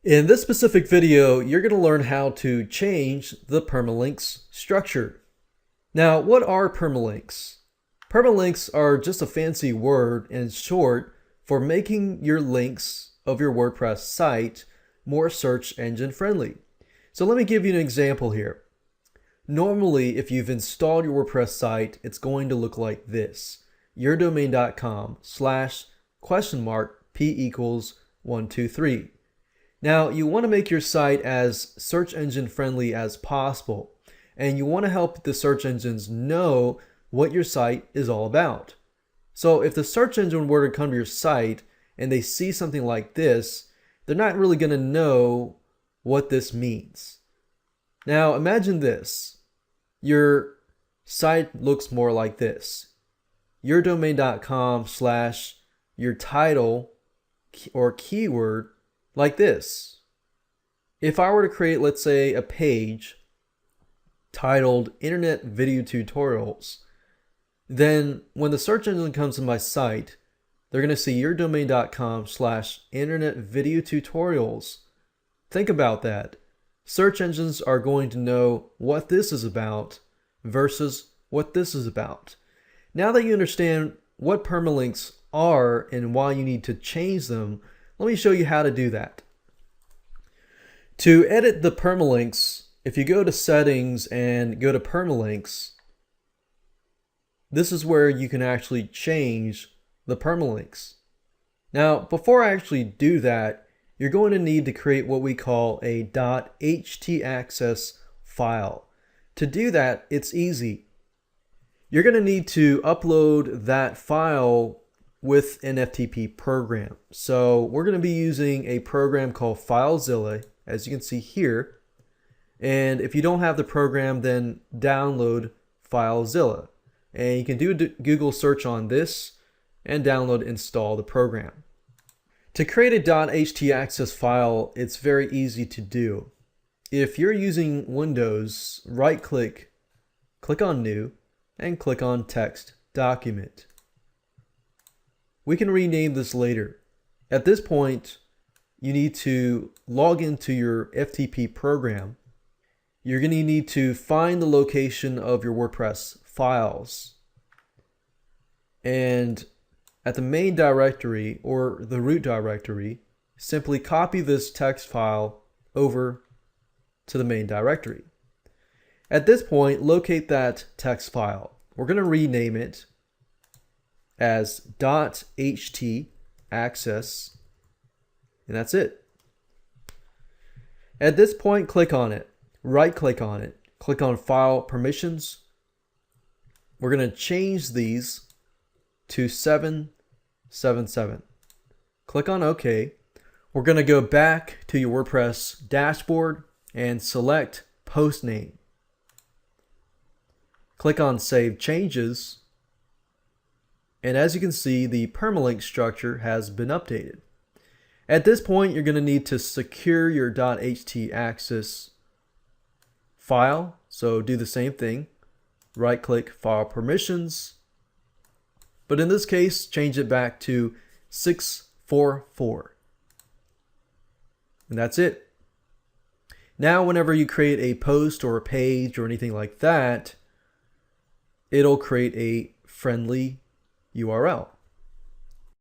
In this specific video, you're going to learn how to change the permalinks structure. Now, what are permalinks? Permalinks are just a fancy word in short for making your links of your WordPress site more search engine friendly. So let me give you an example here. Normally, if you've installed your WordPress site, it's going to look like this: yourdomain.com/p=123. Now, you want to make your site as search engine friendly as possible, and you want to help the search engines know what your site is all about. So if the search engine were to come to your site and they see something like this, they're not really going to know what this means. Now, imagine this. Your site looks more like this: yourdomain.com/your title or keyword, like this. If I were to create, let's say, a page titled Internet Video Tutorials, then when the search engine comes to my site, they're going to see yourdomain.com/internet video tutorials. Think about that. Search engines are going to know what this is about versus what this is about. Now that you understand what permalinks are and why you need to change them, let me show you how to do that. To edit the permalinks, if you go to settings and go to permalinks, this is where you can actually change the permalinks. Now, before I actually do that, you're going to need to create what we call a .htaccess file. To do that, it's easy. You're going to need to upload that file with an FTP program. So we're going to be using a program called FileZilla, as you can see here. And if you don't have the program, then download FileZilla. And you can do a Google search on this and download and install the program. To create a .htaccess file, it's very easy to do. If you're using Windows, right-click, click on New, and click on Text Document. We can rename this later. At this point, you need to log into your FTP program. You're going to need to find the location of your WordPress files. And at the main directory or the root directory, simply copy this text file over to the main directory. At this point, locate that text file. We're going to rename it as .htaccess, and that's it. At this point, click on it, right-click on it, click on File Permissions. We're going to change these to 777. Click on OK. We're going to go back to your WordPress dashboard and select Post Name. Click on Save Changes. And as you can see, the permalink structure has been updated. At this point, you're going to need to secure your .htaccess file. So do the same thing. Right-click File Permissions. But in this case, change it back to 644. And that's it. Now, whenever you create a post or a page or anything like that, it'll create a friendly URL.